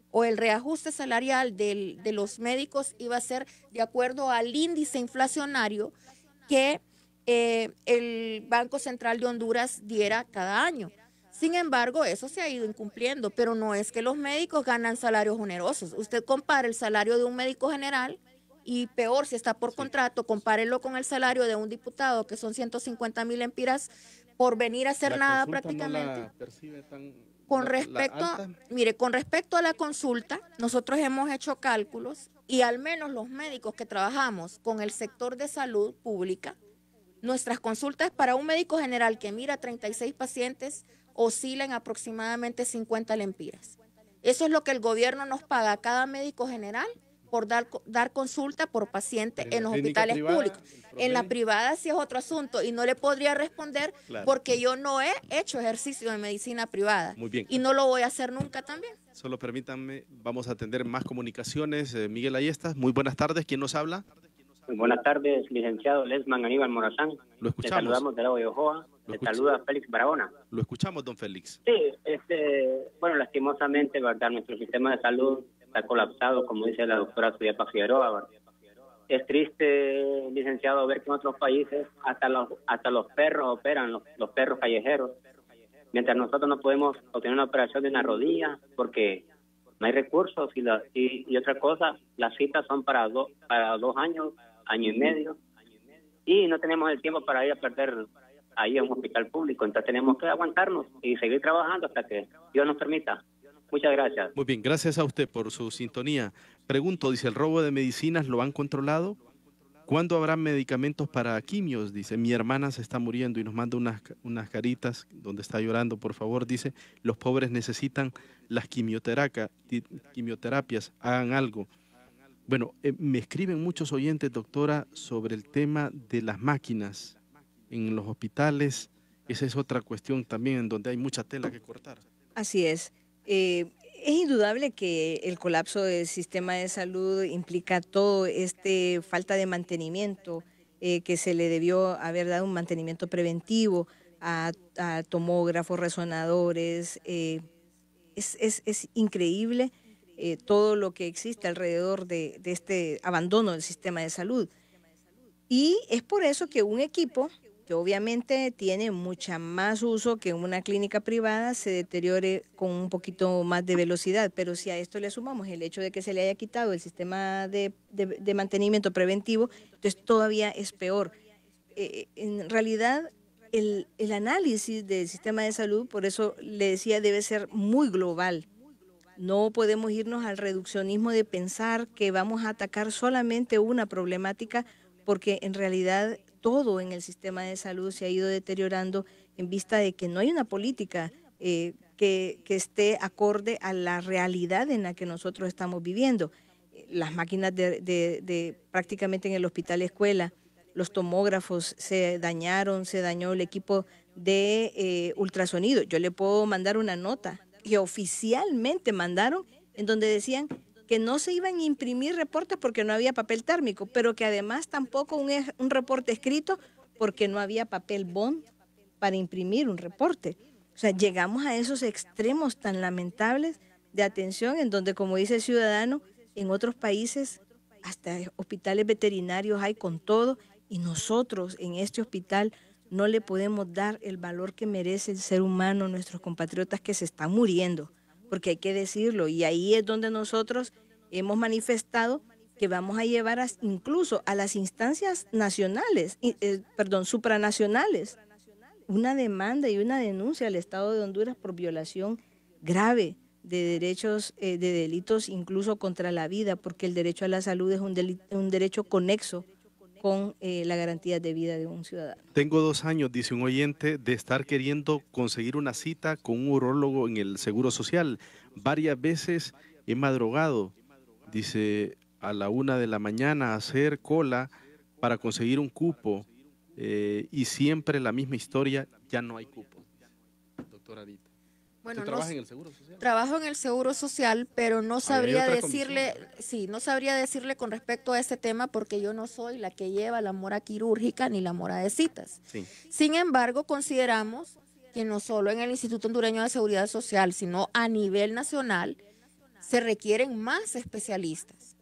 o el reajuste salarial de los médicos iba a ser de acuerdo al índice inflacionario que el Banco Central de Honduras diera cada año. Sin embargo, eso se ha ido incumpliendo, pero no es que los médicos ganan salarios onerosos. Usted compara el salario de un médico general y peor si está por contrato, compárelo con el salario de un diputado, que son 150.000 lempiras por venir a hacer nada prácticamente. No la percibe tan, con respecto a la consulta, nosotros hemos hecho cálculos y al menos los médicos que trabajamos con el sector de salud pública, nuestras consultas para un médico general que mira 36 pacientes oscilan aproximadamente 50 lempiras. Eso es lo que el gobierno nos paga a cada médico general por dar consulta por paciente en los hospitales públicos. En la privada sí es otro asunto y no le podría responder porque yo no he hecho ejercicio de medicina privada. Muy bien. Y no lo voy a hacer nunca también. Solo permítanme, vamos a atender más comunicaciones. Miguel Ayestas, muy buenas tardes. ¿Quién nos habla? Muy buenas tardes, licenciado Lesman Aníbal Morazán. Lo escuchamos. Le saludamos de Lago de Ojoa. Le saluda Félix Barahona. Lo escuchamos, don Félix. Sí, bueno, lastimosamente, ¿verdad? Nuestro sistema de salud está colapsado, como dice la doctora Suyapa Figueroa, ¿verdad? Es triste, licenciado, ver que en otros países hasta los perros operan, los perros callejeros, mientras nosotros no podemos obtener una operación de una rodilla porque no hay recursos y otra cosa, las citas son para 2 años, año y medio, y no tenemos el tiempo para ir a perder ahí a un hospital público. Entonces tenemos que aguantarnos y seguir trabajando hasta que Dios nos permita. Muchas gracias. Muy bien, gracias a usted por su sintonía. Pregunto, dice, ¿el robo de medicinas lo han controlado? ¿Cuándo habrá medicamentos para quimios? Dice, mi hermana se está muriendo y nos manda unas caritas donde está llorando, por favor. Dice, los pobres necesitan las quimioterapias, hagan algo. Bueno, me escriben muchos oyentes, doctora, sobre el tema de las máquinas en los hospitales. Esa es otra cuestión también en donde hay mucha tela que cortar. Así es. Es indudable que el colapso del sistema de salud implica todo falta de mantenimiento, que se le debió haber dado un mantenimiento preventivo a tomógrafos, resonadores. Es increíble todo lo que existe alrededor de este abandono del sistema de salud. Y es por eso que un equipo que obviamente tiene mucha más uso que una clínica privada se deteriore con un poquito más de velocidad. Pero si a esto le sumamos el hecho de que se le haya quitado el sistema de mantenimiento preventivo, entonces todavía es peor. En realidad, el análisis del sistema de salud, por eso le decía, debe ser muy global. No podemos irnos al reduccionismo de pensar que vamos a atacar solamente una problemática, porque en realidad todo en el sistema de salud se ha ido deteriorando en vista de que no hay una política que esté acorde a la realidad en la que nosotros estamos viviendo. Las máquinas prácticamente en el hospital escuela, los tomógrafos se dañaron, se dañó el equipo de ultrasonido. Yo le puedo mandar una nota que oficialmente mandaron en donde decían que no se iban a imprimir reportes porque no había papel térmico, pero que además tampoco un reporte escrito porque no había papel bond para imprimir un reporte. O sea, llegamos a esos extremos tan lamentables de atención en donde, como dice el ciudadano, en otros países hasta hospitales veterinarios hay con todo, y nosotros en este hospital no le podemos dar el valor que merece el ser humano, nuestros compatriotas que se están muriendo, porque hay que decirlo, y ahí es donde nosotros hemos manifestado que vamos a llevar incluso a las instancias nacionales, supranacionales, una demanda y una denuncia al Estado de Honduras por violación grave de derechos, de delitos incluso contra la vida, porque el derecho a la salud es un derecho conexo con la garantía de vida de un ciudadano. Tengo 2 años, dice un oyente, de estar queriendo conseguir una cita con un urólogo en el Seguro Social. Varias veces he madrugado, dice, a la 1 de la mañana a hacer cola para conseguir un cupo y siempre la misma historia, ya no hay cupo. Doctora Arita. Bueno, ¿Usted trabaja en el Seguro Social? Trabajo en el Seguro Social, pero no sabría decirle, no sabría decirle con respecto a este tema porque yo no soy la que lleva la mora quirúrgica ni la mora de citas. Sí. Sin embargo, consideramos que no solo en el Instituto Hondureño de Seguridad Social, sino a nivel nacional, se requieren más especialistas,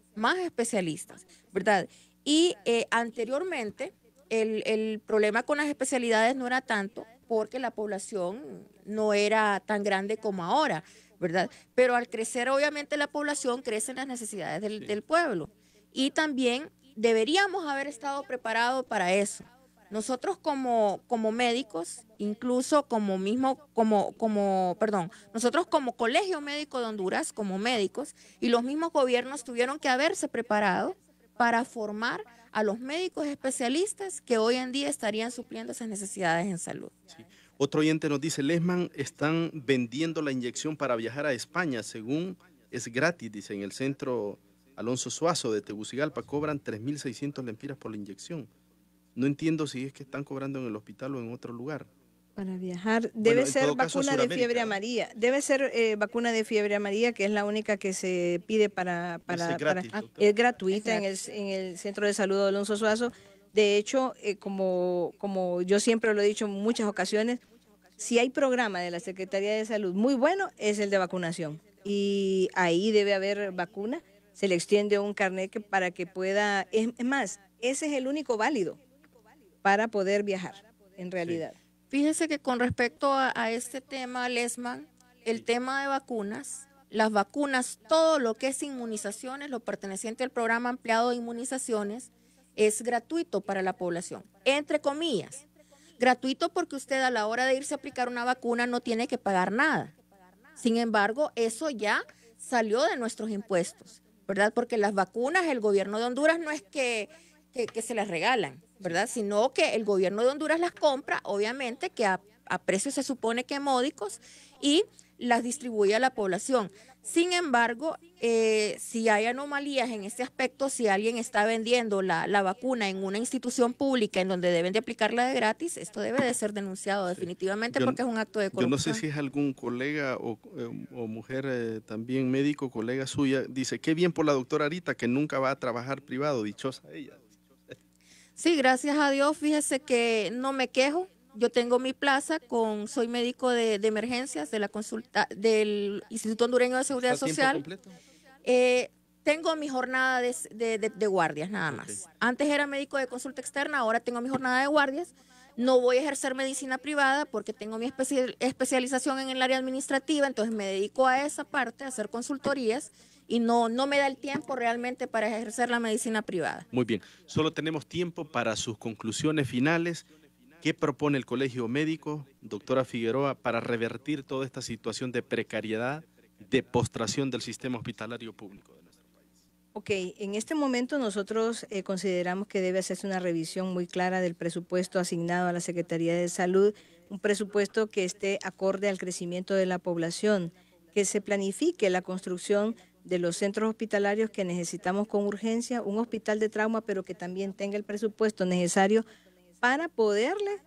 ¿verdad? Y anteriormente, el problema con las especialidades no era tanto porque la población no era tan grande como ahora, ¿verdad? Pero al crecer obviamente la población, crecen las necesidades del pueblo. Y también deberíamos haber estado preparados para eso. Nosotros como médicos, incluso nosotros como Colegio Médico de Honduras, como médicos, y los mismos gobiernos tuvieron que haberse preparado para formar a los médicos especialistas que hoy en día estarían supliendo esas necesidades en salud. Sí. Otro oyente nos dice, Lesman, están vendiendo la inyección para viajar a España, según es gratis, dice, en el centro Alonso Suazo de Tegucigalpa, cobran 3.600 lempiras por la inyección. No entiendo si es que están cobrando en el hospital o en otro lugar. Para viajar, debe ser vacuna de fiebre amarilla. Debe ser vacuna de fiebre amarilla, que es la única que se pide es gratuita en el Centro de Salud de Alonso Suazo. De hecho, como yo siempre lo he dicho en muchas ocasiones, si hay programa de la Secretaría de Salud muy bueno, es el de vacunación. Y ahí debe haber vacuna. Se le extiende un carnet para que pueda... Es más, ese es el único válido para poder viajar, en realidad. Sí. Fíjese que con respecto a este tema, Lesman, el tema de vacunas, las vacunas, todo lo que es inmunizaciones, lo perteneciente al programa ampliado de inmunizaciones, es gratuito para la población, entre comillas. Gratuito porque usted a la hora de irse a aplicar una vacuna no tiene que pagar nada. Sin embargo, eso ya salió de nuestros impuestos, ¿verdad? Porque las vacunas, el gobierno de Honduras no es que se las regalan, ¿verdad? Sino que el gobierno de Honduras las compra, obviamente, que a precios se supone que módicos, y las distribuye a la población. Sin embargo, si hay anomalías en este aspecto, si alguien está vendiendo la vacuna en una institución pública en donde deben de aplicarla de gratis, esto debe de ser denunciado definitivamente, porque es un acto de corrupción. Yo no sé si es algún colega o mujer también médico, colega suya, dice, qué bien por la doctora Arita que nunca va a trabajar privado, dichosa ella. Sí, gracias a Dios, fíjese que no me quejo. Yo tengo mi plaza, soy médico de emergencias de la consulta del Instituto Hondureño de Seguridad Social. ¿Tiempo completo? Tengo mi jornada de guardias nada más. Okay. Antes era médico de consulta externa, ahora tengo mi jornada de guardias. No voy a ejercer medicina privada porque tengo mi especialización en el área administrativa, entonces me dedico a esa parte, a hacer consultorías, y no me da el tiempo realmente para ejercer la medicina privada. Muy bien, solo tenemos tiempo para sus conclusiones finales. ¿Qué propone el Colegio Médico, doctora Figueroa, para revertir toda esta situación de precariedad, de postración del sistema hospitalario público de nuestro país? Ok, en este momento nosotros consideramos que debe hacerse una revisión muy clara del presupuesto asignado a la Secretaría de Salud, un presupuesto que esté acorde al crecimiento de la población, que se planifique la construcción de los centros hospitalarios que necesitamos con urgencia, un hospital de trauma, pero que también tenga el presupuesto necesario para poderle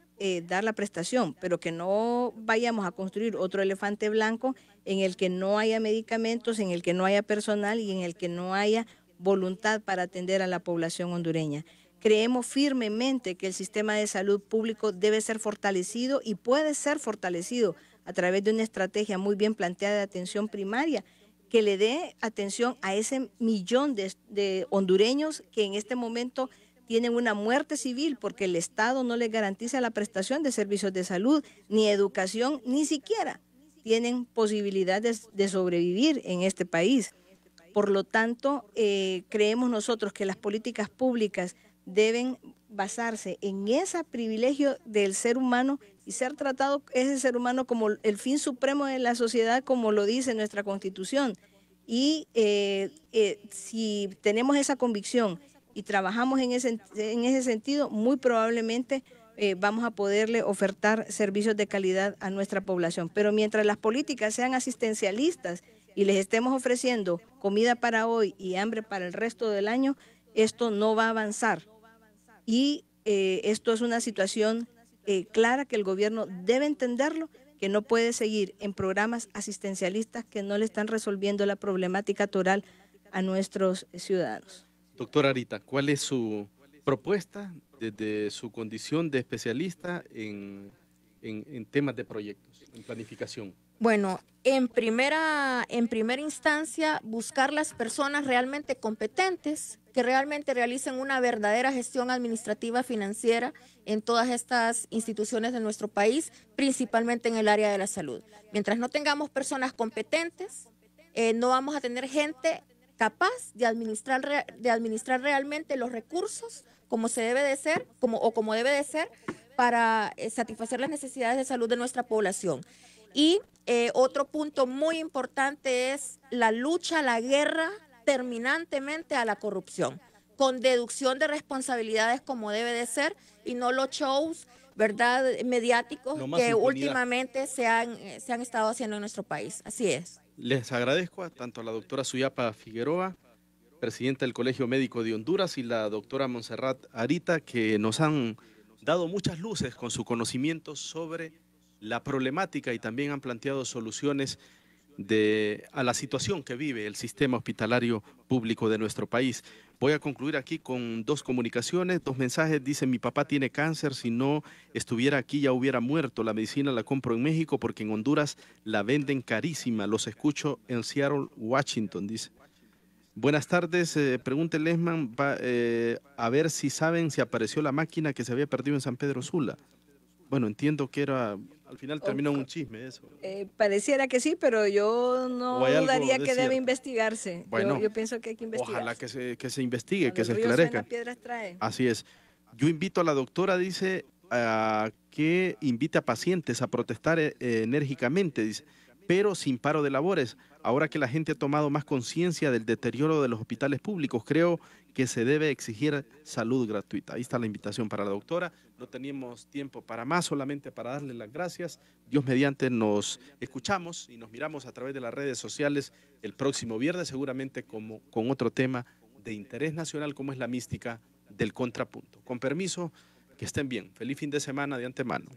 dar la prestación, pero que no vayamos a construir otro elefante blanco en el que no haya medicamentos, en el que no haya personal y en el que no haya voluntad para atender a la población hondureña. Creemos firmemente que el sistema de salud público debe ser fortalecido y puede ser fortalecido a través de una estrategia muy bien planteada de atención primaria que le dé atención a ese millón de hondureños que en este momento tienen una muerte civil porque el Estado no les garantiza la prestación de servicios de salud, ni educación, ni siquiera tienen posibilidades de sobrevivir en este país. Por lo tanto, creemos nosotros que las políticas públicas deben basarse en ese privilegio del ser humano y ser tratado ese ser humano como el fin supremo de la sociedad, como lo dice nuestra Constitución. Y si tenemos esa convicción y trabajamos en ese sentido, muy probablemente vamos a poderle ofertar servicios de calidad a nuestra población. Pero mientras las políticas sean asistencialistas y les estemos ofreciendo comida para hoy y hambre para el resto del año, esto no va a avanzar. Y esto es una situación clara que el gobierno debe entenderlo, que no puede seguir en programas asistencialistas que no le están resolviendo la problemática total a nuestros ciudadanos. Doctora Arita, ¿cuál es su propuesta desde su condición de especialista en temas de proyectos, en planificación? Bueno, en primera instancia, buscar las personas realmente competentes que realmente realicen una verdadera gestión administrativa financiera en todas estas instituciones de nuestro país, principalmente en el área de la salud. Mientras no tengamos personas competentes, no vamos a tener gente capaz de administrar realmente los recursos como se debe de ser, como debe de ser, para satisfacer las necesidades de salud de nuestra población. Y otro punto muy importante es la lucha, la guerra terminantemente a la corrupción, con deducción de responsabilidades como debe de ser y no los shows, ¿verdad?, mediáticos que últimamente se han estado haciendo en nuestro país. Así es. Les agradezco tanto a la doctora Suyapa Figueroa, presidenta del Colegio Médico de Honduras, y la doctora Montserrat Arita, que nos han dado muchas luces con su conocimiento sobre la problemática y también han planteado soluciones a la situación que vive el sistema hospitalario público de nuestro país. Voy a concluir aquí con dos comunicaciones, dos mensajes. Dice: mi papá tiene cáncer, si no estuviera aquí ya hubiera muerto. La medicina la compro en México porque en Honduras la venden carísima. Los escucho en Seattle, Washington, dice. Buenas tardes, pregunte Lesman, a ver si saben si apareció la máquina que se había perdido en San Pedro Sula. Bueno, entiendo que era Al final termina un chisme eso. Pareciera que sí, pero yo no dudaría que debe investigarse. Bueno, yo pienso que hay que investigar. Ojalá que se investigue, Cuando que se el río esclarezca. suena, piedras trae. Así es. Yo invito a la doctora, dice, a que invite a pacientes a protestar enérgicamente, dice, pero sin paro de labores. Ahora que la gente ha tomado más conciencia del deterioro de los hospitales públicos, creo que se debe exigir salud gratuita. Ahí está la invitación para la doctora. No teníamos tiempo para más, solamente para darle las gracias. Dios mediante, nos escuchamos y nos miramos a través de las redes sociales el próximo viernes, seguramente con otro tema de interés nacional como es la mística del contrapunto. Con permiso, que estén bien. Feliz fin de semana de antemano.